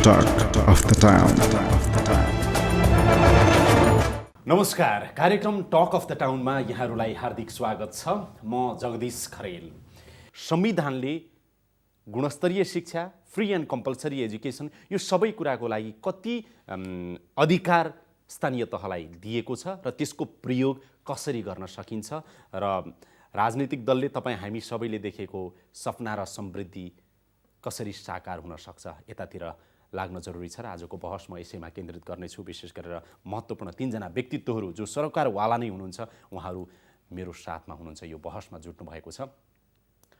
Talk of the Town. नमस्कार, कार्यक्रम talk of the टाउनमा यहाँहरूलाई हार्दिक स्वागत छ। म जगदीश खरेल। संविधानले गुणस्तरीय शिक्षा, फ्री एन्ड कम्पल्सरी एजुकेसन यो सबै कुराको लागि कति अधिकार स्थानीय तहलाई दिएको छ र त्यसको प्रयोग कसरी गर्न सकिन्छ र राजनीतिक दलले हामी सबैले देखेको सपना र समृद्धि कसरी साकार हुन सक्छ यतातिर लाग्न जरुरी छ र आजको बहस म यसैमा केन्द्रित गर्नेछु। विशेष गरेर महत्त्वपूर्ण तीनजना व्यक्तित्वहरू जो सरकारवाला नै हुनुहुन्छ उहाँहरू मेरो साथमा हुनुहुन्छ, यो बहसमा जुट्नु भएको छ।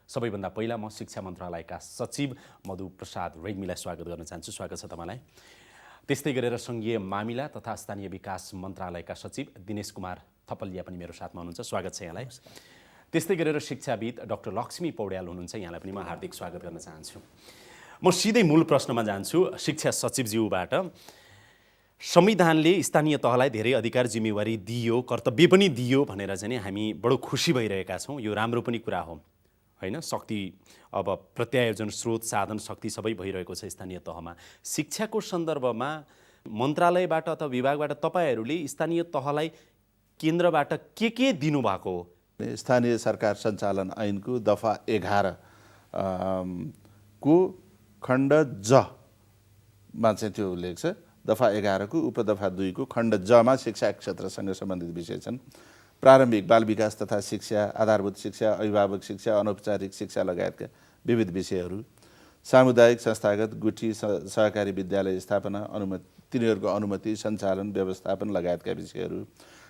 सबैभन्दा पहिला म शिक्षा मन्त्रालयका सचिव मधु प्रसाद रेग्मीलाई स्वागत गर्न चाहन्छु। स्वागत छ तपाईलाई। त्यस्तै गरेर संघीय मामिला तथा स्थानीय विकास मन्त्रालयका सचिव दिनेश कुमार थपलिया पनि मेरो साथमा हुनुहुन्छ। स्वागत छ यहाँलाई। त्यस्तै गरेर शिक्षाविद डाक्टर लक्ष्मी पौड्याल हुनुहुन्छ, यहाँलाई पनि म हार्दिक स्वागत गर्न चाहन्छु। म सिधै मूल प्रश्नमा जान्छु शिक्षा सचिवज्यूबाट। संविधानले स्थानीय तहलाई धेरै अधिकार जिम्मेवारी दियो, कर्तव्य पनि दियो भनेर चाहिँ हामी बडो खुसी भइरहेका छौँ। यो राम्रो पनि कुरा हो हैन। शक्ति अब प्रत्यायोजन, स्रोत, साधन, शक्ति सबै भइरहेको छ स्थानीय तहमा। शिक्षाको सन्दर्भमा मन्त्रालयबाट अथवा विभागबाट तपाईहरूले स्थानीय तहलाई केन्द्रबाट के दिनुभएको हो? स्थानीय सरकार सञ्चालन ऐनको दफा 11 को खण्ड ज मा चाहिँ त्यो उल्लेख छ। दफा 11 को उपदफा 2 को खण्ड ज मा शिक्षा क्षेत्रसँग सम्बन्धित विषय छन्। प्रारम्भिक बाल विकास तथा शिक्षा, आधारभूत शिक्षा, अभिभावक शिक्षा, अनौपचारिक शिक्षा लगायतका विविध विषयहरू, सामुदायिक संस्थागत गुठी सहकारी विद्यालय स्थापना, तिनीहरूको अनुमति, सञ्चालन, व्यवस्थापन लगायतका विषयहरू,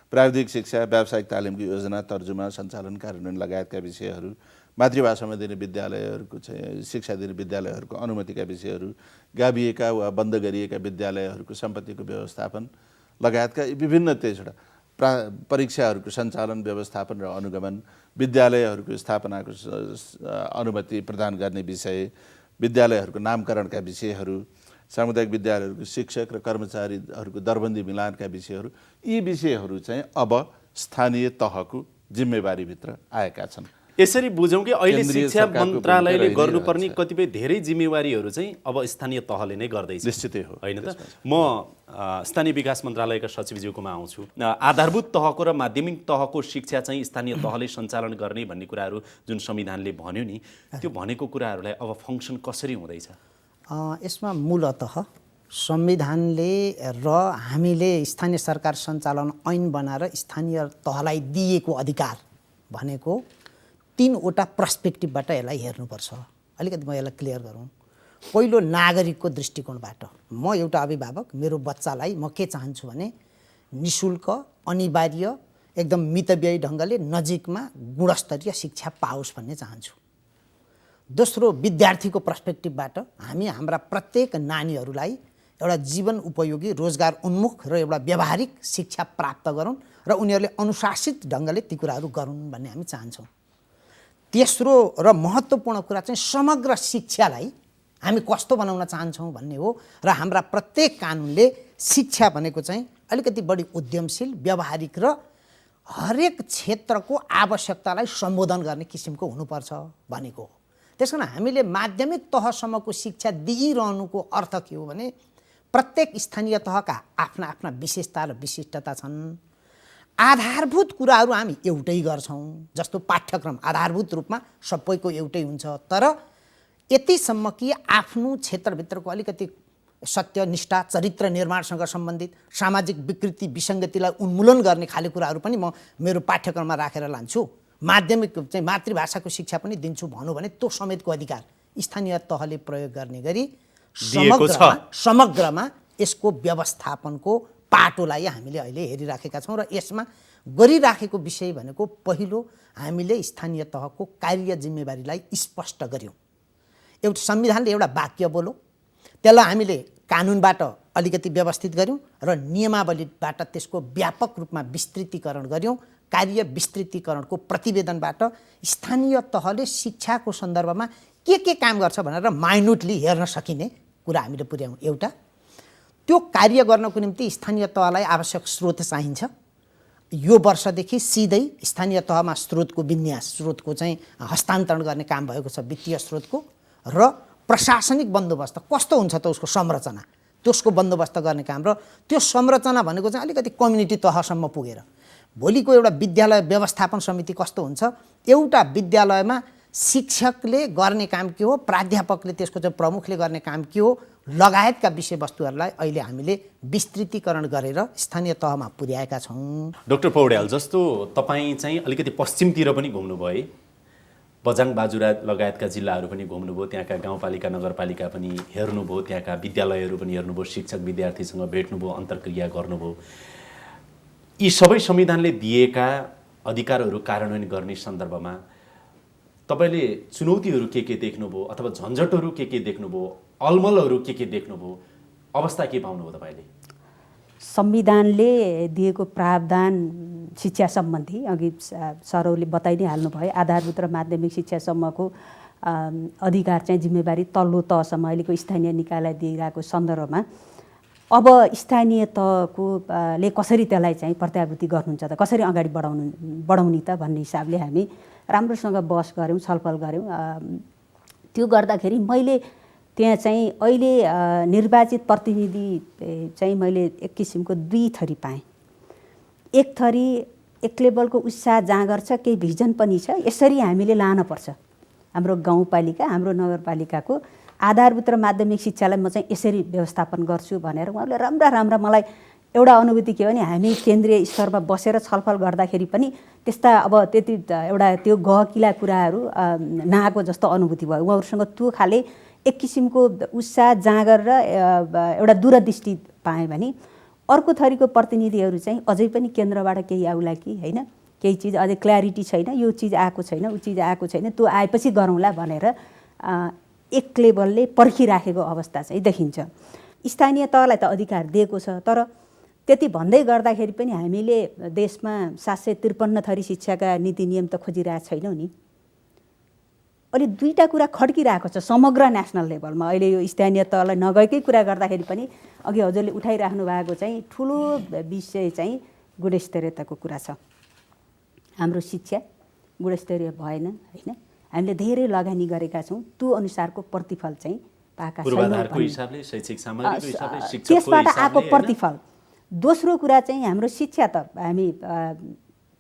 प्राविधिक शिक्षा, व्यावसायिक तालिमको योजना, तर्जुमा, सञ्चालन, कार्यान्वयन लगायतका विषयहरू, मातृभाषामा दिने विद्यालयहरूको शिक्षा दिने विद्यालयहरूको अनुमतिका विषयहरू, गाभिएका वा बन्द गरिएका विद्यालयहरूको सम्पत्तिको व्यवस्थापन लगायतका विभिन्न त्यसबाट परीक्षाहरूको सञ्चालन, व्यवस्थापन र अनुगमन, विद्यालयहरूको स्थापनाको अनुमति प्रदान गर्ने विषय, विद्यालयहरूको नामकरणका विषयहरू, सामुदायिक विद्यालयहरूको शिक्षक र कर्मचारीहरूको दरबन्दी मिलानका विषयहरू, यी विषयहरू चाहिँ अब स्थानीय तहको जिम्मेवारीभित्र आएका छन्। यसरी बुझौँ कि अहिले शिक्षा मन्त्रालयले गर्नुपर्ने कतिपय धेरै जिम्मेवारीहरू चाहिँ अब स्थानीय तहले नै गर्दैछ। निश्चितै हो, होइन त? म स्थानीय विकास मन्त्रालयका सचिवज्यूकोमा आउँछु। आधारभूत तहको र माध्यमिक तहको शिक्षा चाहिँ स्थानीय तहले सञ्चालन गर्ने भन्ने कुराहरू जुन संविधानले भन्यो नि, त्यो भनेको कुराहरूलाई अब फङ्सन कसरी हुँदैछ? यसमा मूलतः संविधानले र हामीले स्थानीय सरकार सञ्चालन ऐन बनाएर स्थानीय तहलाई दिएको अधिकार भनेको तीनवटा पर्सपेक्टिभबाट यसलाई हेर्नुपर्छ। अलिकति म यसलाई क्लियर गरौँ। पहिलो, नागरिकको दृष्टिकोणबाट म एउटा अभिभावक, मेरो बच्चालाई म के चाहन्छु भने निशुल्क, अनिवार्य, एकदम मितव्ययी ढङ्गले नजिकमा गुणस्तरीय शिक्षा पाओस् भन्ने चाहन्छु। दोस्रो, विद्यार्थीको पर्सपेक्टिभबाट हामी हाम्रा प्रत्येक नानीहरूलाई एउटा जीवन उपयोगी, रोजगार उन्मुख र एउटा व्यावहारिक शिक्षा प्राप्त गरून् र उनीहरूले अनुशासित ढङ्गले ती कुराहरू गरून् भन्ने हामी चाहन्छौँ। तेस्रो र महत्त्वपूर्ण कुरा चाहिँ समग्र शिक्षालाई हामी कस्तो बनाउन चाहन्छौँ भन्ने हो र हाम्रा प्रत्येक कानुनले शिक्षा भनेको चाहिँ अलिकति बढी उद्यमशील, व्यावहारिक र हरेक क्षेत्रको आवश्यकतालाई सम्बोधन गर्ने किसिमको हुनुपर्छ भनेको हो। त्यस कारण हामीले माध्यमिक तहसम्मको शिक्षा दिइरहनुको अर्थ के हो भने प्रत्येक स्थानीय तहका आफ्ना आफ्ना विशेषता र विशिष्टता छन्। आधारभूत कुराहरू हामी एउटै गर्छौँ, जस्तो पाठ्यक्रम आधारभूत रूपमा सबैको एउटै हुन्छ, तर यतिसम्म कि आफ्नो क्षेत्रभित्रको अलिकति सत्य, निष्ठा, चरित्र निर्माणसँग सम्बन्धित सामाजिक विकृति, विसङ्गतिलाई उन्मूलन गर्ने खाले कुराहरू पनि म मेरो पाठ्यक्रममा राखेर लान्छु। माध्यमिक चाहिँ मातृभाषाको शिक्षा पनि दिन्छु भनौँ भने त्यो समेतको अधिकार स्थानीय तहले प्रयोग गर्ने गरी समग्रमा यसको व्यवस्थापनको पाटोलाई हामीले अहिले हेरिराखेका छौँ र यसमा गरिराखेको विषय भनेको पहिलो, हामीले स्थानीय तहको कार्य जिम्मेवारीलाई स्पष्ट गर्यौँ। एउटा संविधानले एउटा वाक्य बोल्यो, त्यसलाई हामीले कानुनबाट अलिकति व्यवस्थित गर्यौँ र नियमावलीबाट त्यसको व्यापक रूपमा विस्तृतीकरण गर्यौँ। कार्य विस्तृतीकरणको प्रतिवेदनबाट स्थानीय तहले शिक्षाको सन्दर्भमा के काम गर्छ भनेर माइन्युटली हेर्न सकिने कुरा हामीले पुर्यायौँ। एउटा, त्यो कार्य गर्नको निम्ति स्थानीय तहलाई आवश्यक स्रोत चाहिन्छ। यो वर्षदेखि सिधै स्थानीय तहमा स्रोतको विन्यास, स्रोतको चाहिँ हस्तान्तरण गर्ने काम भएको छ, वित्तीय स्रोतको, र प्रशासनिक बन्दोबस्त कस्तो हुन्छ त उसको संरचना, त्यसको बन्दोबस्त गर्ने काम, र त्यो संरचना भनेको चाहिँ अलिकति कम्युनिटी तहसम्म पुगेर भोलिको एउटा विद्यालय व्यवस्थापन समिति कस्तो हुन्छ, एउटा विद्यालयमा शिक्षकले गर्ने काम के हो, प्राध्यापकले त्यसको चाहिँ प्रमुखले गर्ने काम के हो लगायतका विषयवस्तुहरूलाई अहिले हामीले विस्तृतीकरण गरेर स्थानीय तहमा पुर्याएका छौँ। डाक्टर पौड्याल, जस्तो तपाईँ चाहिँ अलिकति पश्चिमतिर पनि घुम्नुभयो है, बझाङ बाजुरा लगायतका जिल्लाहरू पनि घुम्नुभयो, त्यहाँका गाउँपालिका नगरपालिका पनि हेर्नुभयो, त्यहाँका विद्यालयहरू पनि हेर्नुभयो, शिक्षक विद्यार्थीसँग भेट्नुभयो, अन्तर्क्रिया गर्नुभयो। यी सबै संविधानले दिएका अधिकारहरू कार्यान्वयन गर्ने सन्दर्भमा तपाईँले चुनौतीहरू के देख्नुभयो अथवा झन्झटहरू के देख्नुभयो, अलमलहरू के देख्नुभयो, अवस्था के पाउनुभयो तपाईँले? संविधानले दिएको प्रावधान शिक्षा सम्बन्धी अघि सरहरूले बताइ नै हाल्नुभयो, आधारभूत र माध्यमिक शिक्षासम्मको अधिकार चाहिँ जिम्मेवारी तल्लो तहसम्म अहिलेको स्थानीय निकायलाई दिइरहेको सन्दर्भमा अब स्थानीय तहको ले कसरी त्यसलाई चाहिँ प्रत्याभूति गर्नुहुन्छ त, कसरी अगाडि बढाउने त भन्ने हिसाबले हामी राम्रोसँग बहस गऱ्यौँ, छलफल गऱ्यौँ। त्यो गर्दाखेरि मैले त्यहाँ चाहिँ अहिले निर्वाचित प्रतिनिधि चाहिँ मैले एक किसिमको दुई थरी पाएँ। एक थरी एक लेभलको उत्साह जाँगर छ, केही भिजन पनि छ, यसरी हामीले लानुपर्छ हाम्रो गाउँपालिका, हाम्रो नगरपालिकाको आधारभूत र माध्यमिक शिक्षालाई म चाहिँ यसरी व्यवस्थापन गर्छु भनेर उहाँहरूले राम्रा मलाई एउटा अनुभूति के हो भने हामी केन्द्रीय स्तरमा बसेर छलफल गर्दाखेरि पनि त्यस्ता अब त्यति एउटा त्यो गहकिला कुराहरू नआएको जस्तो अनुभूति भयो। उहाँहरूसँग त्यो खाले एक किसिमको उत्साह जाँगर र एउटा दूरदृष्टि पाएँ भने अर्को थरीको प्रतिनिधिहरू चाहिँ अझै पनि केन्द्रबाट केही आउला कि होइन, केही चिज अझै क्ल्यारिटी छैन, यो चिज आएको छैन, ऊ चिज आएको छैन, त्यो आएपछि गरौँला भनेर एक लेभलले पर्खिराखेको अवस्था चाहिँ देखिन्छ। स्थानीय तहलाई त अधिकार दिएको छ, तर त्यति भन्दै गर्दाखेरि पनि हामीले देशमा 753 थरी शिक्षाका नीति नियम त खोजिरहेको छैनौँ नि। अहिले दुईवटा कुरा खड्किरहेको छ समग्र नेसनल लेभलमा। अहिले यो स्थानीय तहलाई नगएकै कुरा गर्दाखेरि पनि अघि हजुरले उठाइराख्नु भएको चाहिँ ठुलो विषय चाहिँ गुणस्तरीयताको कुरा छ। हाम्रो शिक्षा गुणस्तरीय भएन होइन, हामीले धेरै लगानी गरेका छौँ, त्यो अनुसारको प्रतिफल चाहिँ पाएका छैनौँ, त्यसबाट आएको प्रतिफल। दोस्रो कुरा चाहिँ हाम्रो शिक्षा त हामी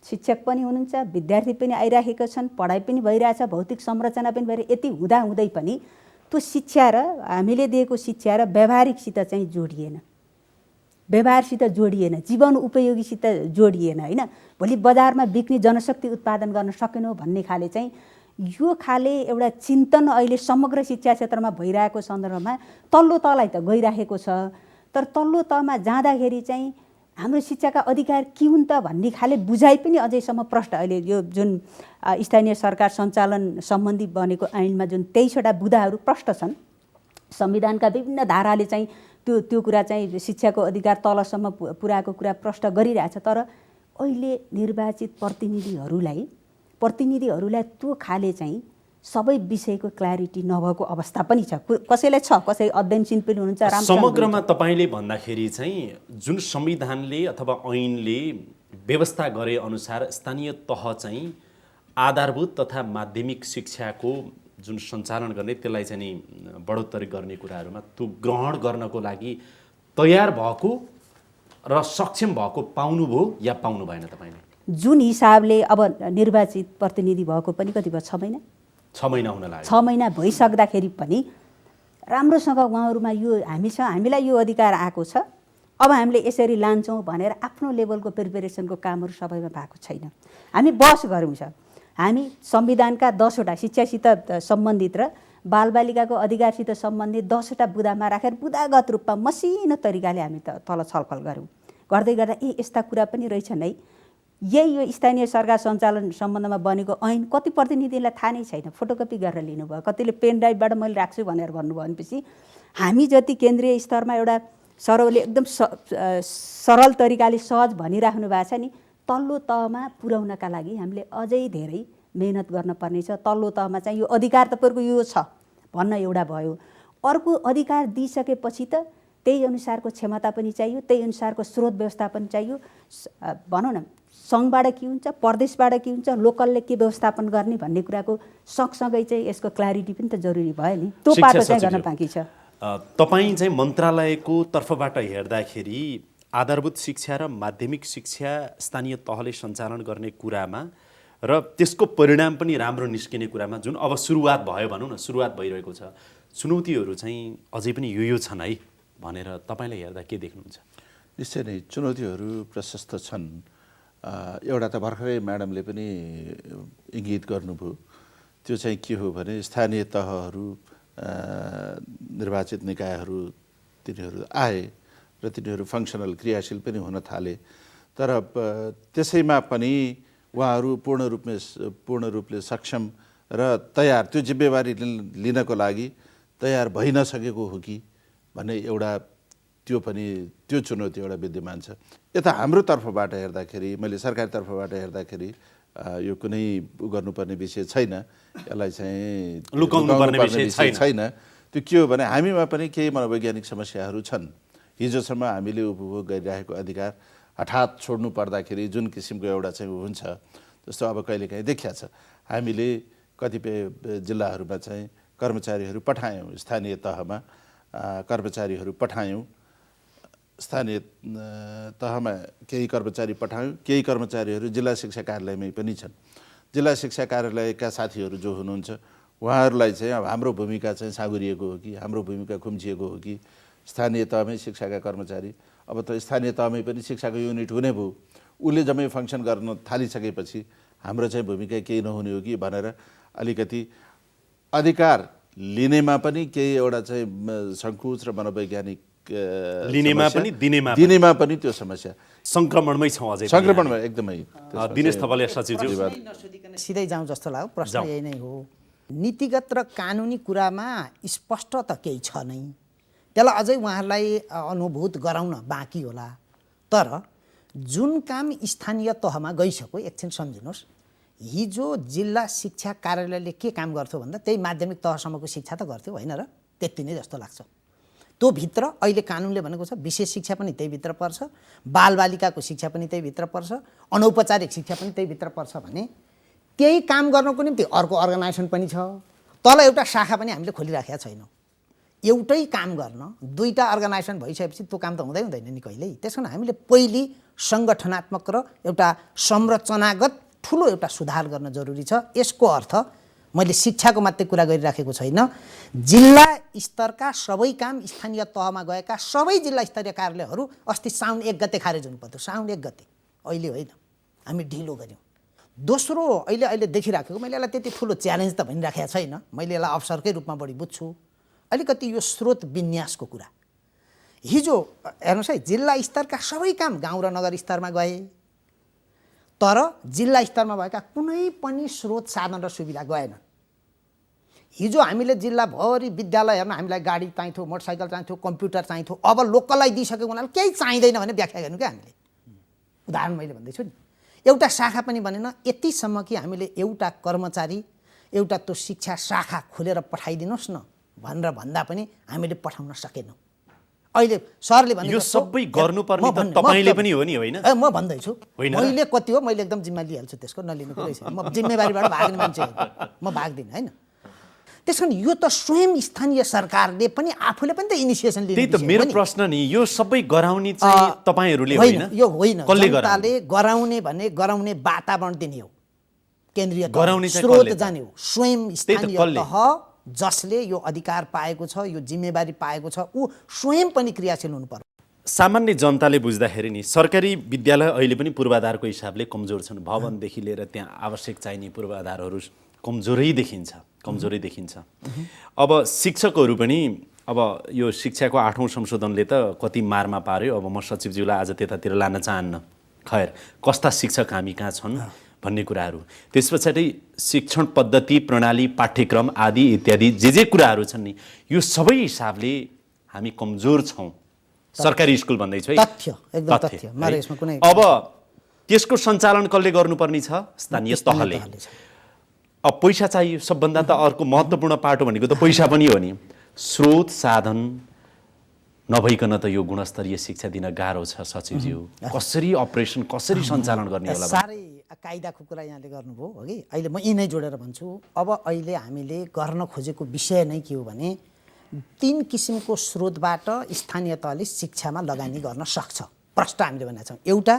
शिक्षक पनि हुनुहुन्छ, विद्यार्थी पनि आइराखेका छन्, पढाइ पनि भइरहेछ, भौतिक संरचना पनि भइरहेछ, यति हुँदाहुँदै पनि त्यो शिक्षा र हामीले दिएको शिक्षा र व्यावहारिकसित चाहिँ जोडिएन, व्यवहारसित जोडिएन, जीवन उपयोगीसित जोडिएन होइन। भोलि बजारमा बिक्ने जनशक्ति उत्पादन गर्न सकेनौँ भन्ने खाले चाहिँ यो खाले एउटा चिन्तन अहिले समग्र शिक्षा क्षेत्रमा भइरहेको सन्दर्भमा तल्लो तहलाई त गइराखेको छ, तर तल्लो तहमा जाँदाखेरि चाहिँ हाम्रो शिक्षाका अधिकार के हुन् त भन्ने खाले बुझाइ पनि अझैसम्म प्रष्ट। अहिले यो जुन स्थानीय सरकार सञ्चालन सम्बन्धी बनेको ऐनमा जुन 23वटा बुँदाहरू प्रष्ट छन्, संविधानका विभिन्न धाराले चाहिँ त्यो कुरा चाहिँ शिक्षाको अधिकार तलसम्म पुर्याएको कुरा प्रष्ट गरिरहेछ। तर अहिले निर्वाचित प्रतिनिधिहरूलाई त्यो खाले चाहिँ सबै विषयको क्ल्यारिटी नभएको अवस्था पनि छ। कसैलाई छ, कसै अध्ययनशील पनि हुनुहुन्छ। समग्रमा तपाईँले भन्दाखेरि चाहिँ जुन संविधानले अथवा ऐनले व्यवस्था गरे अनुसार स्थानीय तह चाहिँ आधारभूत तथा माध्यमिक शिक्षाको जुन सञ्चालन गर्ने त्यसलाई चाहिँ नि बढोत्तरी गर्ने कुराहरूमा त्यो ग्रहण गर्नको लागि तयार भएको र सक्षम भएको पाउनुभयो या पाउनु भएन तपाईँले? जुन हिसाबले अब निर्वाचित प्रतिनिधि भएको पनि कति भयो, 6 महिना 6 महिना हुन लाग्यो। 6 महिना भइसक्दाखेरि पनि राम्रोसँग उहाँहरूमा यो हामीलाई यो अधिकार आएको छ, अब हामीले यसरी लान्छौँ भनेर आफ्नो लेभलको प्रिपेरेसनको कामहरू सबैमा भएको छैन। हामी बहस गरौँ छ, हामी संविधानका 10वटा शिक्षासित सम्बन्धित र बालबालिकाको अधिकारसित सम्बन्धित 10वटा बुँदामा राखेर बुँदागत रूपमा मसिनो तरिकाले हामी तल छलफल गऱ्यौँ। गर्दै गर्दा यस्ता कुरा पनि रहेछन् है। यही यो स्थानीय सरकार सञ्चालन सम्बन्धमा बनेको ऐन कति प्रतिनिधिलाई थाहा नै छैन, फोटोकपी गरेर लिनुभयो, कतिले पेन ड्राइभबाट मैले राख्छु भनेर भन्नुभयो। भनेपछि हामी जति केन्द्रीय स्तरमा एउटा सरले एकदम सरल तरिकाले सहज भनिराख्नु भएको छ नि, तल्लो तहमा पुर्याउनका लागि हामीले अझै धेरै मेहनत गर्न पर्नेछ। तल्लो तहमा चाहिँ यो अधिकार तपाईँहरूको यो छ भन्न एउटा भयो, अर्को अधिकार दिइसकेपछि त त्यही अनुसारको क्षमता पनि चाहियो, त्यही अनुसारको स्रोत व्यवस्थापन चाहियो। भनौँ न सङ्घबाट के हुन्छ, प्रदेशबाट के हुन्छ, लोकलले के व्यवस्थापन गर्ने भन्ने कुराको सँगसँगै चाहिँ यसको क्ल्यारिटी पनि त जरुरी भयो नि। त्यो शिक्षा पाटो चाहिँ गर्न सचिवज्यू, बाँकी छ। तपाईँ चाहिँ मन्त्रालयको तर्फबाट हेर्दाखेरि आधारभूत शिक्षा र माध्यमिक शिक्षा स्थानीय तहले सञ्चालन गर्ने कुरामा र त्यसको परिणाम पनि राम्रो निस्किने कुरामा जुन अब सुरुवात भयो भनौँ न, सुरुवात भइरहेको छ, चुनौतीहरू चाहिँ अझै पनि यो छन् है भनेर तपाईँले हेर्दा के देख्नुहुन्छ? निश्चय नै चुनौतीहरू प्रशस्त छन्। एउटा त भर्खरै म्याडमले पनि इङ्गित गर्नुभयो, त्यो चाहिँ के हो भने स्थानीय तहहरू, निर्वाचित निकायहरू तिनीहरू आए र तिनीहरू फङ्सनल क्रियाशील पनि हुन थाले, तर त्यसैमा पनि उहाँहरू पूर्ण रूपले सक्षम र तयार, त्यो जिम्मेवारी लिनको लागि तयार भइ नसकेको हो कि भन्ने एउटा त्यो चुनौती एउटा विद्यमान छ। यता हाम्रो तर्फबाट हेर्दाखेरि, मैले सरकारी तर्फबाट हेर्दाखेरि यो कुनै गर्नुपर्ने विषय छैन, यसलाई चाहिँ लुकाउनुपर्ने विषय छैन। त्यो के हो भने हामीमा पनि केही मनोवैज्ञानिक समस्याहरू छन्। हिजोसम्म हामीले उपभोग गरिरहेको अधिकार हठात छोड्नु पर्दाखेरि जुन किसिमको एउटा चाहिँ हुन्छ, जस्तो अब कहिलेकाहीँ देखिया छ, हामीले कतिपय जिल्लाहरूमा चाहिँ कर्मचारीहरू पठायौँ, स्थानीय तहमा कर्मचारीहरू पठायौँ, स्थानीय तहमा केही कर्मचारी पठायौँ, केही कर्मचारीहरू जिल्ला शिक्षा कार्यालयमै पनि छन्। जिल्ला शिक्षा कार्यालयका साथीहरू जो हुनुहुन्छ उहाँहरूलाई चाहिँ अब हाम्रो भूमिका चाहिँ साँगुरिएको हो कि, हाम्रो भूमिका खुम्चिएको हो कि, स्थानीय तहमै शिक्षाका कर्मचारी, अब त स्थानीय तहमै पनि शिक्षाको युनिट हुने भयो, उसले जम्मै फङ्सन गर्न थालिसकेपछि हाम्रो चाहिँ भूमिका केही नहुने हो कि भनेर अलिकति अधिकार लिनेमा पनि केही एउटा चाहिँ सङ्कुच र मनोवैज्ञानिक लिनेमा पनि दिनेमा पनि त्यो समस्या सङ्क्रमणमै छौँ अझै सङ्क्रमणमा एकदमै। दिनेश थपलिया सचिवज्यू, नसोधिकन सिधै जाउँ जस्तो लाग्यो। प्रश्न यही नै हो, नीतिगत र कानुनी कुरामा स्पष्ट त केही छ नै, त्यसलाई अझै उहाँहरूलाई अनुभूत गराउन बाँकी होला। तर जुन काम स्थानीय तहमा गइसक्यो, एकछिन सम्झिनुहोस्, हिजो जिल्ला शिक्षा कार्यालयले के काम गर्थ्यो भन्दा त्यही माध्यमिक तहसम्मको शिक्षा त गर्थ्यो होइन र, त्यति नै जस्तो लाग्छ। त्यो भित्र अहिले कानुनले भनेको छ विशेष शिक्षा पनि त्यही भित्र पर्छ, बालबालिकाको शिक्षा पनि त्यही भित्र पर्छ, अनौपचारिक शिक्षा पनि त्यही भित्र पर्छ भने त्यही काम गर्नको निम्ति अर्को अर्गनाइजेसन पनि छ, तल एउटा शाखा पनि हामीले खोलिराखेका छैनौँ। एउटै काम गर्न दुईटा अर्गनाइजेसन भइसकेपछि त्यो काम त हुँदैन नि कहिल्यै। त्यस कारण हामीले पहिली सङ्गठनात्मक र एउटा संरचनागत ठुलो एउटा सुधार गर्न जरुरी छ। यसको अर्थ मैले शिक्षाको मात्रै कुरा गरिराखेको छैन, जिल्ला स्तरका सबै काम स्थानीय तहमा गएका सबै जिल्ला स्तरीय कार्यालयहरू अस्ति साउन 1 गते खारेज हुनु पर्यो, साउन 1 गते, अहिले होइन, हामी ढिलो गऱ्यौँ। दोस्रो, अहिले देखिराखेको, मैले यसलाई त्यति ठुलो च्यालेन्ज त भनिराखेको छैन, मैले यसलाई अवसरकै रूपमा बढी बुझ्छु, अलिकति यो स्रोत विन्यासको कुरा। हिजो हेर्नुहोस् है, जिल्ला स्तरका सबै काम गाउँ र नगर स्तरमा गए, तर जिल्ला स्तरमा भएका कुनै पनि स्रोत साधन र सुविधा गएन। हिजो हामीले जिल्लाभरि विद्यालय हेर्न हामीलाई गाडी चाहिन्थ्यो, मोटरसाइकल चाहिन्थ्यो, कम्प्युटर चाहिन्थ्यो, अब लोकललाई दिइसकेको हुनाले केही चाहिँदैन भने व्याख्या गर्नु क्या हामीले। उदाहरण मैले भन्दैछु नि, एउटा शाखा पनि बनेन, यतिसम्म कि हामीले एउटा कर्मचारी एउटा त्यो शिक्षा शाखा खोलेर पठाइदिनुहोस् न भनेर भन्दा पनि हामीले पठाउन सकेनौँ। अहिले सरले भन्दै यो सबै गर्नुपर्ने त तपाईँले पनि हो नि, होइन? म भन्दैछु, मैले कति हो, मैले एकदम जिम्मा लिइहाल्छु, त्यसको नलिनु कुरै छैन, म जिम्मेवारीबाट भाग्ने मान्छे होइन, म भाग्दिनँ होइन। त्यस कारण यो त स्वयं स्थानीय सरकारले पनि आफूले पनि त इनिसिएसन लिनु। त्यही त मेरो प्रश्न नि, यो सबै गराउने चाहिँ तपाईँहरूले होइन? यो होइन, कसले जनताले गराउने भने गराउने वातावरण दिने हो, केन्द्रीय गराउने स्रोत जाने हो, स्वयं स्थानीय तह जसले यो अधिकार पाएको छ, यो जिम्मेवारी पाएको छ, ऊ स्वयं पनि क्रियाशील हुनु पर्छ। सामान्य जनताले बुझ्दाखेरि नि सरकारी विद्यालय अहिले पनि पूर्वाधारको हिसाबले कमजोर छन्, भवनदेखि लिएर त्यहाँ आवश्यक चाहिने पूर्वाधारहरू कमजोरै देखिन्छ। अब शिक्षकहरू पनि, अब यो शिक्षाको 8औं संशोधनले त कति मारमा पार्यो। अब म सचिवज्यूलाई आज त्यतातिर लान चाहन्न, खैर कस्ता शिक्षक हामी कहाँ छन् भन्ने कुराहरू, त्यस पछाडि शिक्षण पद्धति, प्रणाली, पाठ्यक्रम आदि इत्यादि जे कुराहरू छन् नि, यो सबै हिसाबले हामी कमजोर छौँ। सरकारी स्कुल भन्दैछु है, तथ्य। अब त्यसको सञ्चालन कसले गर्नुपर्ने छ? स्थानीय तहले। अब पैसा चाहियो, सबभन्दा त अर्को महत्त्वपूर्ण पाटो भनेको त पैसा पनि हो नि। स्रोत साधन नभइकन त यो गुणस्तरीय शिक्षा दिन गाह्रो छ सचिवज्यू। कसरी अपरेसन कसरी सञ्चालन गर्ने होला? साह्रै कायदाको कुरा यहाँले गर्नुभयो हो कि। अहिले म यी नै जोडेर भन्छु, अब अहिले हामीले गर्न खोजेको विषय नै के हो भने 3 किसिमको स्रोतबाट स्थानीय तहले शिक्षामा लगानी गर्न सक्छ। प्रष्ट हामीले भनेका छौँ, एउटा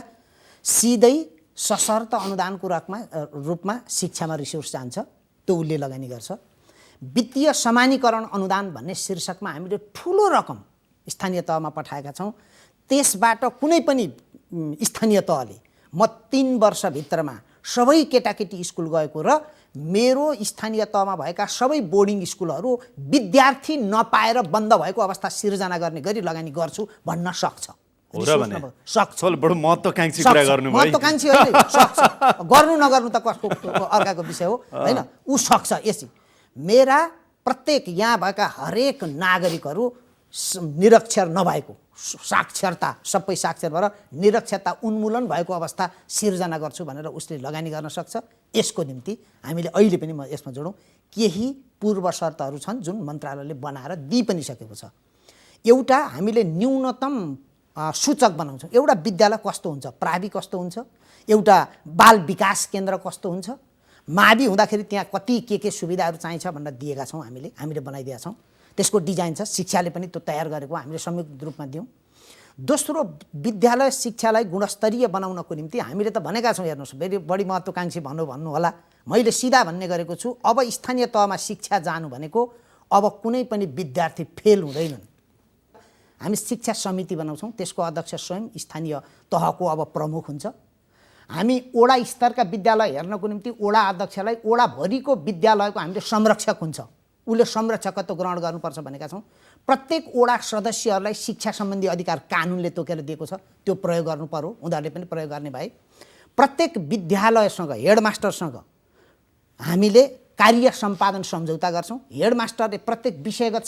सिधै सशर्त अनुदानको रूपमा शिक्षामा रिसोर्स जान्छ, त्यो उसले लगानी गर्छ। वित्तीय समानीकरण अनुदान भन्ने शीर्षकमा हामीले ठुलो रकम स्थानीय तहमा पठाएका छौँ। त्यसबाट कुनै पनि स्थानीय तहले म 3 वर्षभित्रमा सबै केटाकेटी स्कुल गएको र मेरो स्थानीय तहमा भएका सबै बोर्डिङ स्कुलहरू विद्यार्थी नपाएर बन्द भएको अवस्था सिर्जना गर्ने गरी लगानी गर्छु भन्न सक्छ। सक्छ, बडो महत्त्वकांक्षी कुरा गर्नुभयो। महत्त्वकांक्षी होइन, सक्छ। गर्नु नगर्नु त कसको अर्काको विषय हो होइन। ऊ सक्छ। यसै मेरा प्रत्येक यहाँ भएका हरेक नागरिकहरू निरक्षर नभएको, साक्षरता सबै साक्षर भएर निरक्षरता उन्मूलन भएको अवस्था सिर्जना गर्छु भनेर उसले लगानी गर्न सक्छ। यसको निम्ति हामीले अहिले पनि म यसमा जोडौँ, केही पूर्व शर्तहरू छन् जुन मन्त्रालयले बनाएर दिइ पनि सकेको छ। एउटा हामीले न्यूनतम सूचक बनाउँछौँ। एउटा विद्यालय कस्तो हुन्छ, प्रावि कस्तो हुन्छ, एउटा बाल विकास केन्द्र कस्तो हुन्छ, मावि हुँदाखेरि त्यहाँ कति के सुविधाहरू चाहिन्छ भनेर दिएका छौँ। हामीले बनाइदिएका छौँ। त्यसको डिजाइन छ, शिक्षाले पनि त्यो तयार गरेको हामीले संयुक्त रूपमा दियौँ। दोस्रो, विद्यालय शिक्षालाई गुणस्तरीय बनाउनको निम्ति हामीले त भनेका छौँ, हेर्नुहोस् फेरि बढी महत्त्वकांक्षी भन्नु होला, मैले सिधा भन्ने गरेको छु, अब स्थानीय तहमा शिक्षा जानु भनेको अब कुनै पनि विद्यार्थी फेल हुँदैनन्। हामी शिक्षा समिति बनाउँछौँ, त्यसको अध्यक्ष स्वयं स्थानीय तहको अब प्रमुख हुन्छ। हामी वडा स्तरका विद्यालय हेर्नको निम्ति वडा अध्यक्षलाई वडाभरिको विद्यालयको हामीले संरक्षक हुन्छ, उसले संरक्षकत्व ग्रहण गर्नुपर्छ भनेका छौँ। प्रत्येक वडा सदस्यहरूलाई शिक्षा सम्बन्धी अधिकार कानुनले तोकेर दिएको छ, त्यो प्रयोग गर्नु पर्यो, उनीहरूले पनि प्रयोग गर्ने भए। प्रत्येक विद्यालयसँग हेडमास्टरसँग हामीले कार्य सम्पादन सम्झौता गर्छौँ। हेडमास्टरले प्रत्येक विषयगत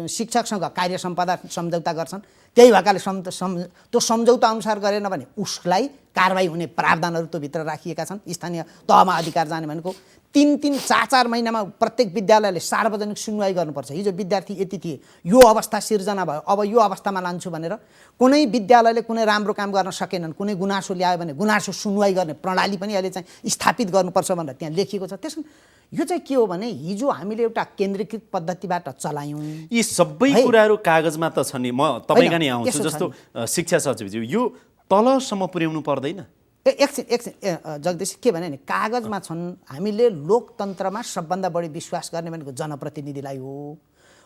शिक्षकसँग कार्य सम्पादन सम्झौता गर्छन्। त्यही भएकाले त्यो सम्झौता अनुसार गरेन भने उसलाई कारबाही हुने प्रावधानहरू त्यो भित्र राखिएका छन्। स्थानीय तहमा अधिकार जाने भनेको 3-3, 4-4 महिनामा प्रत्येक विद्यालयले सार्वजनिक सुनवाई गर्नुपर्छ। हिजो विद्यार्थी यति थिए, यो अवस्था सिर्जना भयो, अब यो अवस्थामा लान्छु भनेर कुनै विद्यालयले कुनै राम्रो काम गर्न सकेनन्, कुनै गुनासो ल्यायो भने गुनासो सुनवाई गर्ने प्रणाली पनि अहिले चाहिँ स्थापित गर्नुपर्छ भनेर त्यहाँ लेखिएको छ। त्यसमा यो चाहिँ के हो भने हिजो हामीले एउटा केन्द्रीकृत पद्धतिबाट चलायौँ। यी सबै कुराहरू कागजमा त छ नि। म तपाईँ कहाँ आउँछु, जस्तो शिक्षा सचिवज्यू, यो तलसम्म पुर्याउनु पर्दैन? एकछिन जगदीश, के भने नि कागजमा छन्। हामीले लोकतन्त्रमा सबभन्दा बढी विश्वास गर्ने भनेको जनप्रतिनिधिलाई हो।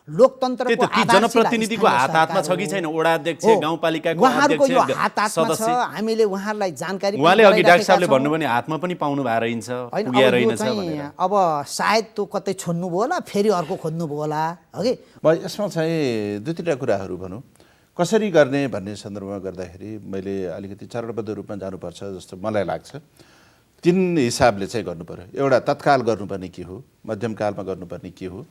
लोकतन्त्रको जनप्रतिनिधिको हातमा छ कि छैन? वडा अध्यक्ष, गाउँपालिकाको उहाँहरूको यो हातमा छ। हामीले उहाँहरूलाई जानकारी, उहाँले अघि डाक्टर साहबले भन्नुभयो नि हातमा पनि पाउनु भएर रहन्छ, पुगेर रहन्छ भनेर। अब सायद त्यो कतै छोड्नुभयो होला, फेरि अर्को खोज्नुभयो होला हो कि। यसमा चाहिँ 2-3 कुराहरू भनौँ कसरी गर्ने भन्ने सन्दर्भमा गर्दाखेरि मैले अलिकति चरणबद्ध रूपमा जानुपर्छ जस्तो मलाई लाग्छ। 3 हिसाबले चाहिँ गर्नु पर्यो। एउटा तत्काल गर्नुपर्ने के हो, मध्यमकालमा गर्नुपर्ने के हो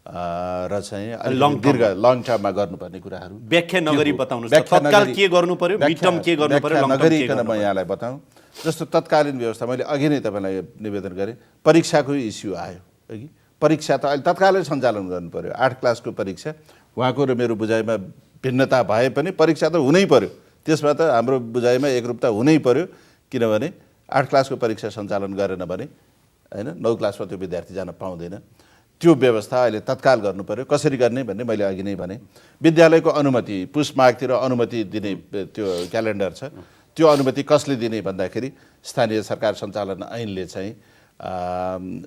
र चाहिँ दीर्घ लङ टर्ममा गर्नुपर्ने कुराहरू व्याख्या नगरी बताउनु। तत्काल के गर्नु पर्यो, मिड टर्म के गर्नु पर्यो, लङ टर्म के गर्नु पर्यो म यहाँलाई बताउँ। जस्तो तत्कालीन व्यवस्था मैले अघि नै तपाईँलाई निवेदन गरेँ, परीक्षाको इस्यु आयो कि परीक्षा त अहिले तत्कालै सञ्चालन गर्नु पर्यो। 8 क्लासको परीक्षा, उहाँको र मेरो बुझाइमा भिन्नता भए पनि परीक्षा त हुनै पर्यो। त्यसमा त हाम्रो बुझाइमा एकरूपता हुनै पर्यो, किनभने 8 क्लासको परीक्षा सञ्चालन गरेन भने होइन 9 क्लासमा त्यो विद्यार्थी जान पाउँदैन। त्यो व्यवस्था अहिले तत्काल गर्नु पर्यो। कसरी गर्ने भन्ने मैले अघि नै भने। विद्यालयको अनुमति पुष माघतिर अनुमति दिने त्यो क्यालेन्डर छ, त्यो अनुमति कसले दिने भन्दाखेरि स्थानीय सरकार सञ्चालन ऐनले चाहिँ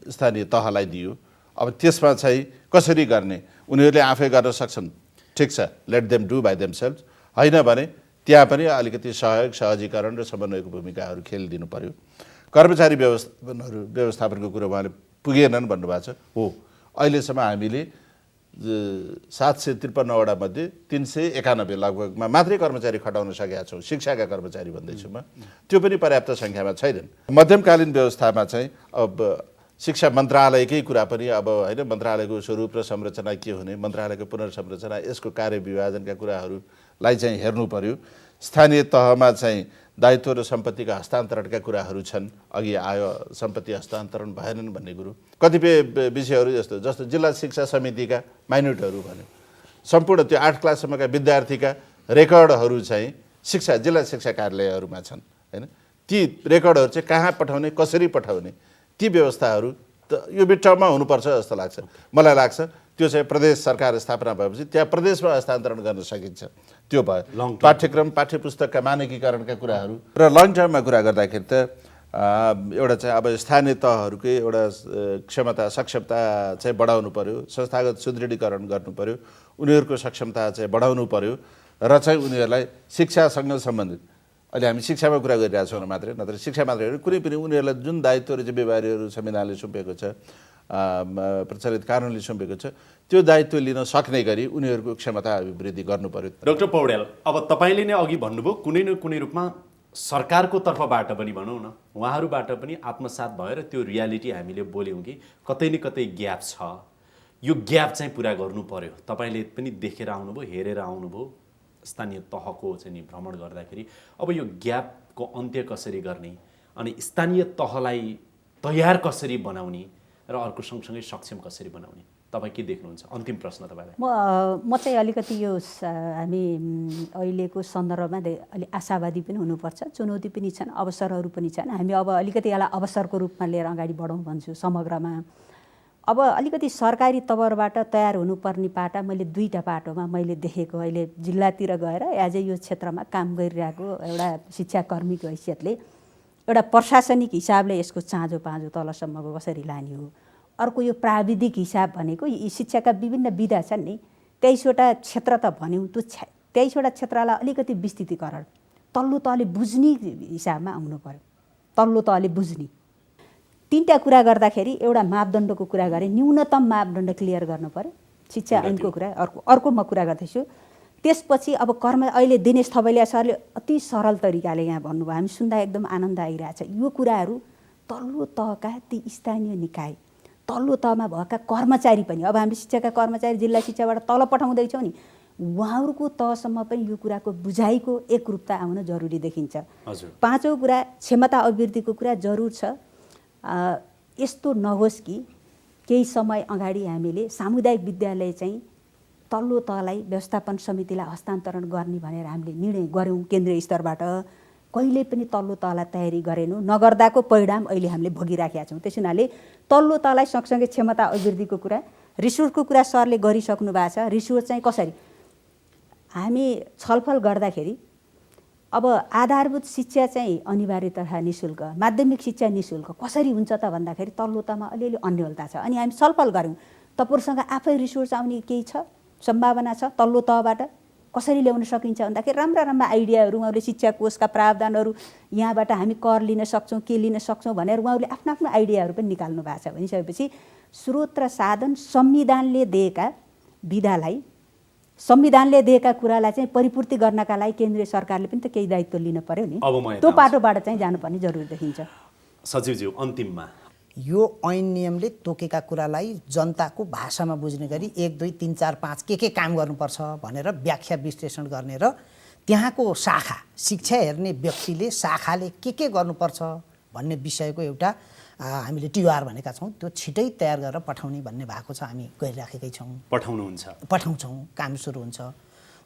स्थानीय तहलाई दियो। अब त्यसमा चाहिँ कसरी गर्ने, उनीहरूले आफै गर्न सक्छन्, ठिक छ, let them do by themselves. होइन भने त्यहाँ पनि अलिकति सहयोग, सहजीकरण र समन्वयको भूमिकाहरू खेलिदिनु पर्यो। कर्मचारी व्यवस्थापनको कुरो उहाँले पुगेनन् भन्नुभएको छ। हो, अहिलेसम्म हामीले 753 वडा मध्ये 391 लगभगमा मात्रै कर्मचारी खटाउन सकेका छौँ। शिक्षाका कर्मचारी भन्दैछु म, त्यो पनि पर्याप्त सङ्ख्यामा छैनन्। मध्यमकालीन व्यवस्थामा चाहिँ अब शिक्षा मन्त्रालयकै कुरा पनि अब होइन, मन्त्रालयको स्वरूप र संरचना के हुने, मन्त्रालयको पुनर्संरचना, यसको कार्यविभाजनका कुराहरूलाई चाहिँ हेर्नु पर्यो। स्थानीय तहमा चाहिँ दायित्व र सम्पत्तिका हस्तान्तरणका कुराहरू छन्। अघि आयो सम्पत्ति हस्तान्तरण भएनन् भन्ने कुरो। कतिपय विषयहरू जस्तो जिल्ला शिक्षा समितिका माइन्युटहरू भन्यो, सम्पूर्ण त्यो 8 क्लाससम्मका विद्यार्थीका रेकर्डहरू चाहिँ जिल्ला शिक्षा कार्यालयहरूमा छन् हैन। ती रेकर्डहरू चाहिँ कहाँ पठाउने, कसरी पठाउने, ती व्यवस्थाहरू त यो बिटमा हुनुपर्छ जस्तो लाग्छ मलाई लाग्छ। त्यो चाहिँ प्रदेश सरकार स्थापना भएपछि त्यहाँ प्रदेशमा हस्तान्तरण गर्न सकिन्छ। त्यो भयो पाठ्यक्रम पाठ्यपुस्तकका मानकीकरणका कुराहरू। र लङ टर्ममा कुरा गर्दाखेरि त एउटा चाहिँ अब स्थानीय तहहरूकै एउटा क्षमता सक्षमता चाहिँ बढाउनु पर्यो, संस्थागत सुदृढीकरण गर्नु पर्यो, उनीहरूको सक्षमता चाहिँ बढाउनु पर्यो र चाहिँ उनीहरूलाई शिक्षासँग सम्बन्धित अहिले हामी शिक्षामा कुरा गरिरहेका छौँ मात्रै, नत्र शिक्षा मात्रै कुनै पनि उनीहरूलाई जुन दायित्व र जिम्मेवारीहरू संविधानले सुम्पेको छ, प्रचलित कानुनले सुम्पेको छ, त्यो दायित्व लिन सक्ने गरी उनीहरूको क्षमता अभिवृद्धि गर्नु पर्यो। डाक्टर पौड्याल, अब तपाईँले नै अघि भन्नुभयो कुनै न कुनै रूपमा सरकारको तर्फबाट पनि भनौँ न, उहाँहरूबाट पनि आत्मसात भएर त्यो रियालिटी हामीले बोल्यौँ कि कतै न कतै ग्याप छ, यो ग्याप चाहिँ पुरा गर्नु पर्यो। तपाईँले पनि देखेर आउनुभयो, हेरेर आउनुभयो स्थानीय तहको चाहिँ नि भ्रमण गर्दाखेरि। अब यो ग्यापको अन्त्य कसरी गर्ने अनि स्थानीय तहलाई तयार कसरी बनाउने र अर्को सँगसँगै सक्षम कसरी बनाउने, तपाईँ के देख्नुहुन्छ? अन्तिम प्रश्न तपाईँलाई। म चाहिँ अलिकति यो हामी अहिलेको सन्दर्भमा अलि आशावादी पनि हुनुपर्छ, चुनौती पनि छन्, अवसरहरू पनि छन्। हामी अब अलिकति यसलाई अवसरको रूपमा लिएर अगाडि बढौँ भन्छु समग्रमा। अब अलिकति सरकारी तवरबाट तयार हुनुपर्ने पाटा मैले 2टा पाटोमा मैले देखेको, अहिले जिल्लातिर गएर एज ए यो क्षेत्रमा काम गरिरहेको एउटा शिक्षाकर्मीको हैसियतले एउटा प्रशासनिक हिसाबले यसको चाँजो पाँजो तलसम्मको कसरी लाने हो। अर्को यो प्राविधिक हिसाब भनेको यी शिक्षाका विभिन्न विधा छन् नि, 23वटा क्षेत्र त भन्यौँ, त्यो 23वटा क्षेत्रलाई अलिकति विस्तृतीकरण तल्लो तहले बुझ्ने हिसाबमा आउनु पर्यो। तल्लो तहले बुझ्ने 3टा कुरा गर्दाखेरि एउटा मापदण्डको कुरा गरेँ, न्यूनतम मापदण्ड क्लियर गर्नु पर्यो, शिक्षा ऐनको कुरा। अर्को म कुरा गर्दैछु। त्यसपछि अब अहिले दिनेश थपलिया सरले अति सरल तरिकाले यहाँ भन्नुभयो, हामी सुन्दा एकदम आनन्द आइरहेछ। यो कुराहरू तल्लो तहका ती स्थानीय निकाय, तल्लो तहमा भएका कर्मचारी पनि, अब हामीले शिक्षाका कर्मचारी जिल्ला शिक्षाबाट तल पठाउँदैछौँ नि, उहाँहरूको तहसम्म पनि यो कुराको बुझाइको एकरूपता आउन जरुरी देखिन्छ। 5औं कुरा क्षमता अभिवृद्धिको कुरा जरुर छ। यस्तो नहोस् कि केही समय अगाडि हामीले सामुदायिक विद्यालय चाहिँ तल्लो तहलाई व्यवस्थापन समितिलाई हस्तान्तरण गर्ने भनेर हामीले निर्णय गऱ्यौँ केन्द्रीय स्तरबाट, कहिले पनि तल्लो तहलाई तयारी गरेनौँ, नगर्दाको परिणाम अहिले हामीले भोगिराखेका छौँ। त्यस हुनाले तल्लो तहलाई सँगसँगै क्षमता अभिवृद्धिको कुरा, रिसोर्सको कुरा सरले गरिसक्नु भएको छ। रिसोर्स चाहिँ कसरी हामी छलफल गर्दाखेरि अब आधारभूत शिक्षा चाहिँ अनिवार्यतः निःशुल्क, माध्यमिक शिक्षा निःशुल्क कसरी हुन्छ त भन्दाखेरि तल्लो तहमा अलिअलि अन्यलता छ। अनि हामी छलफल गऱ्यौँ तपाईँहरूसँग आफै रिसोर्स आउने केही छ, सम्भावना छ, तल्लो तहबाट कसरी ल्याउन सकिन्छ भन्दाखेरि राम्रा राम्रा आइडियाहरू उहाँहरूले शिक्षा कोषका प्रावधानहरू यहाँबाट हामी कर लिन सक्छौँ, के लिन सक्छौँ भनेर उहाँहरूले आफ्नो आफ्नो आइडियाहरू पनि निकाल्नु भएको छ। भनिसकेपछि स्रोत र साधन संविधानले दिएका विधालाई, संविधानले दिएका कुरालाई चाहिँ परिपूर्ति गर्नका लागि केन्द्रीय सरकारले पनि त केही दायित्व लिन पर्यो नि, त्यो पाटोबाट चाहिँ जानुपर्ने जरुरी देखिन्छ। सचिवज्यू, अन्तिममा यो ऐन नियमले तोकेका कुरालाई जनताको भाषामा बुझ्ने गरी 1, 2, 3, 4, 5 के काम गर्नुपर्छ भनेर व्याख्या विश्लेषण गर्ने र त्यहाँको शाखा शिक्षा हेर्ने व्यक्तिले शाखाले के गर्नुपर्छ भन्ने विषयको एउटा हामीले टिआर भनेका छौँ, त्यो छिटै तयार गरेर पठाउने भन्ने भएको छ। हामी गरिराखेकै छौँ, पठाउँछौँ, काम सुरु हुन्छ।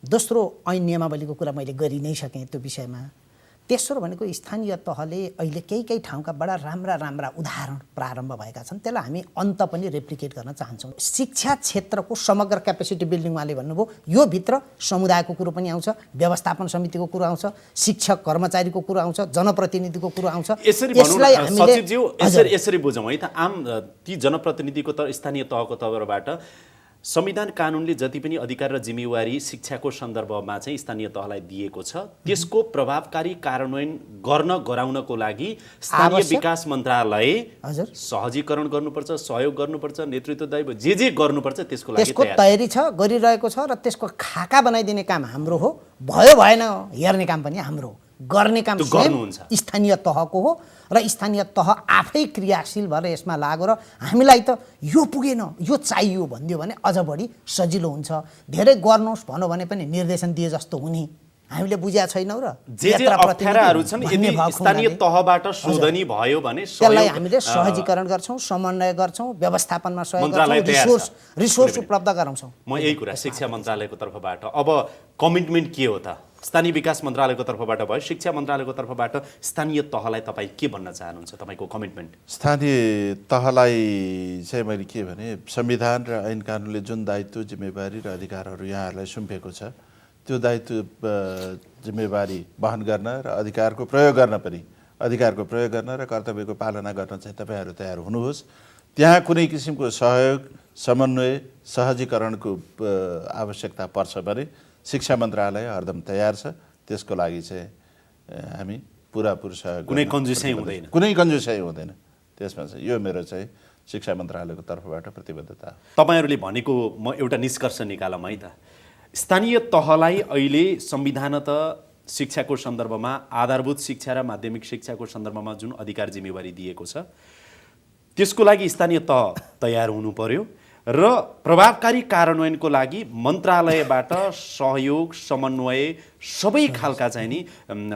दोस्रो ऐन नियमावलीको कुरा मैले गरि नै सकेँ त्यो विषयमा। तेस्रो भनेको स्थानीय तहले अहिले केही ठाउँका बडा राम्रा उदाहरण प्रारम्भ भएका छन्, त्यसलाई हामी अन्त पनि रेप्लिकेट गर्न चाहन्छौँ। शिक्षा क्षेत्रको समग्र क्यापेसिटी बिल्डिङ उहाँले भन्नुभयो, यो भित्र समुदायको कुरो पनि आउँछ, व्यवस्थापन समितिको कुरो आउँछ, शिक्षक कर्मचारीको कुरो आउँछ, जनप्रतिनिधिको कुरो आउँछ। यसरी बुझौँ है त, आम ती जनप्रतिनिधिको स्थानीय तहको तर्फबाट संविधान कानुनले जति पनि अधिकार र जिम्मेवारी शिक्षाको सन्दर्भमा चाहिँ स्थानीय तहलाई दिएको छ, त्यसको प्रभावकारी कार्यान्वयन गराउनको लागि स्थानीय विकास मन्त्रालय सहजीकरण गर्नुपर्छ, सहयोग गर्नुपर्छ, नेतृत्व दायित्व जे गर्नुपर्छ त्यसको लागि तयारी छ, गरिरहेको छ र त्यसको खाका बनाइदिने काम हाम्रो हो, भयो भएन हेर्ने काम पनि हाम्रो हो, गर्ने काम स्थानीय तहको हो र स्थानीय तह आफै क्रियाशील भएर यसमा लाग्यो र हामीलाई त यो पुगेन यो चाहियो भनिदियो भने अझ बढी सजिलो हुन्छ। धेरै गर्नुहोस् भन्यो भने पनि निर्देशन दिए जस्तो हुने, हामीले बुझेका छैनौँ र जे अप्ठ्याराहरू छन् यदि स्थानीय तहबाट शोधनी भयो भने त्यसलाई हामीले सहजीकरण गर्छौँ, समन्वय गर्छौँ, व्यवस्थापनमा सहयोग गर्छौँ, रिसोर्स उपलब्ध गराउँछौँ। म यही कुरा शिक्षा मन्त्रालयको तर्फबाट अब कमिटमेन्ट के हो त? स्थानीय विकास मन्त्रालयको तर्फबाट भयो, शिक्षा मन्त्रालयको तर्फबाट स्थानीय तहलाई तपाईँ के भन्न चाहनुहुन्छ? तपाईँको कमिटमेन्ट? स्थानीय तहलाई चाहिँ मैले के भने, संविधान र ऐन कानुनले जुन दायित्व, जिम्मेवारी र अधिकारहरू यहाँहरूलाई सुम्पेको छ, त्यो दायित्व जिम्मेवारी वहन गर्न र अधिकारको प्रयोग गर्न र कर्तव्यको पालना गर्न चाहिँ तपाईँहरू तयार हुनुहोस्। त्यहाँ कुनै किसिमको सहयोग, समन्वय, सहजीकरणको आवश्यकता पर्छ भने शिक्षा मन्त्रालय हरदम तयार छ। त्यसको लागि चाहिँ हामी पुरापुर सहयोग, कुनै कन्जुसाइ हुँदैन त्यसमा चाहिँ। यो मेरो चाहिँ शिक्षा मन्त्रालयको तर्फबाट प्रतिबद्धता हो। तपाईँहरूले भनेको म एउटा निष्कर्ष निकालौँ है त। स्थानीय तहलाई अहिले संविधानत शिक्षाको सन्दर्भमा, आधारभूत शिक्षा र माध्यमिक शिक्षाको सन्दर्भमा जुन अधिकार जिम्मेवारी दिएको छ, त्यसको लागि स्थानीय तह तयार हुनु पर्यो र प्रभावकारी कार्यान्वयनको लागि मन्त्रालयबाट सहयोग, समन्वय, सबै खालका चाहिँ नि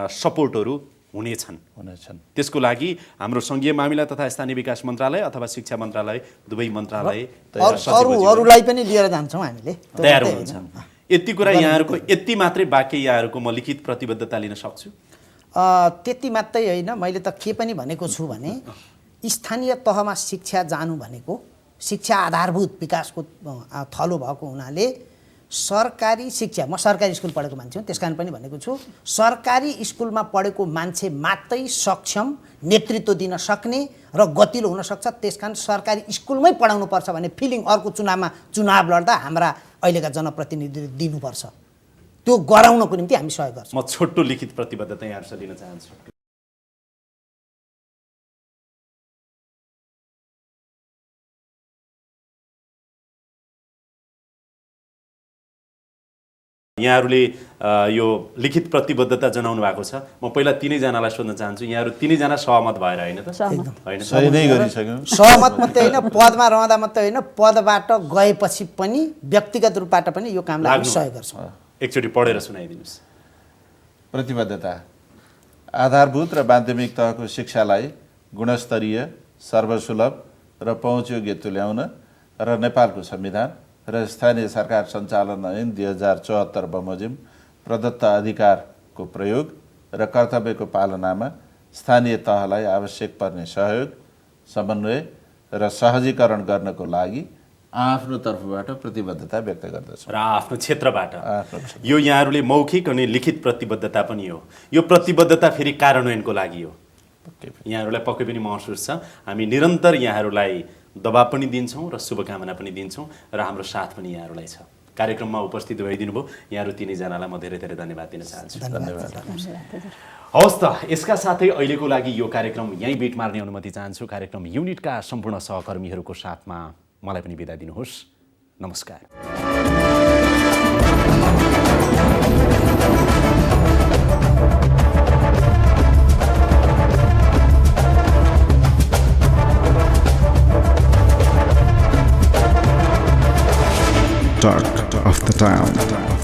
सपोर्टहरू हुनेछन्। त्यसको लागि हाम्रो सङ्घीय मामिला तथा स्थानीय विकास मन्त्रालय अथवा शिक्षा मन्त्रालय, दुवै मन्त्रालय अरूलाई पनि लिएर जान्छौँ हामीले, तयार हुनुहुन्छ। यति कुरा यहाँहरूको, यति मात्रै वाक्य यहाँहरूको म लिखित प्रतिबद्धता लिन सक्छु? त्यति मात्रै होइन, मैले त के पनि भनेको छु भने स्थानीय तहमा शिक्षा जानु भनेको शिक्षा आधारभूत विकासको थलो भएको हुनाले सरकारी शिक्षा, म सरकारी स्कुल पढेको मान्छे हुँ, त्यस कारण पनि भनेको छु, सरकारी स्कुलमा पढेको मान्छे मात्रै सक्षम नेतृत्व दिन सक्ने र गतिलो हुनसक्छ। त्यस कारण सरकारी स्कुलमै पढाउनुपर्छ भन्ने फिलिङ अर्को चुनाव लड्दा हाम्रा अहिलेका जनप्रतिनिधिले दिनुपर्छ। त्यो गराउनको निम्ति हामी सहयोग गर्छौँ। म छोटो लिखित प्रतिबद्धता यहाँहरू लिन चाहन्छु। यहाँहरूले यो लिखित प्रतिबद्धता जनाउनु भएको छ। म पहिला तिनैजनालाई सोध्न चाहन्छु, यहाँहरू तिनैजना सहमत भएर होइन त? होइन, सही नै गरिसक्यौँ। सहमत मात्रै होइन, पदमा रहँदा मात्रै होइन, पदबाट गएपछि पनि व्यक्तिगत रूपबाट पनि यो कामलाई हामी सहयोग गर्छौँ। एकचोटि पढेर सुनाइदिनुहोस्। प्रतिबद्धता: आधारभूत र माध्यमिक तहको शिक्षालाई गुणस्तरीय, सर्वसुलभ र पहुँचयोग्य तुल्याउन र नेपालको संविधान र स्थानीय सरकार सञ्चालन ऐन 2074 बमोजिम प्रदत्त अधिकारको प्रयोग र कर्तव्यको पालनामा स्थानीय तहलाई आवश्यक पर्ने सहयोग, समन्वय र सहजीकरण गर्नको लागि आफ्नो तर्फबाट प्रतिबद्धता व्यक्त गर्दछौँ। र आफ्नो क्षेत्रबाट यो यहाँहरूले मौखिक अनि लिखित प्रतिबद्धता पनि हो। यो प्रतिबद्धता फेरि कार्यान्वयनको लागि हो। यहाँहरूलाई पक्कै पनि महसुस छ, हामी निरन्तर यहाँहरूलाई दबाब पनि दिन्छौँ र शुभकामना पनि दिन्छौँ र हाम्रो साथ पनि यहाँहरूलाई छ। कार्यक्रममा उपस्थित भइदिनु भयो यहाँहरू तिनैजनालाई म धेरै धेरै धन्यवाद दिन चाहन्छु। धन्यवाद। हवस् त, यसका साथै अहिलेको लागि यो कार्यक्रम यहीँ बिट मार्ने अनुमति चाहन्छु। कार्यक्रम युनिटका सम्पूर्ण सहकर्मीहरूको साथमा मलाई पनि बिदा दिनुहोस्। नमस्कार। Talk of the Town.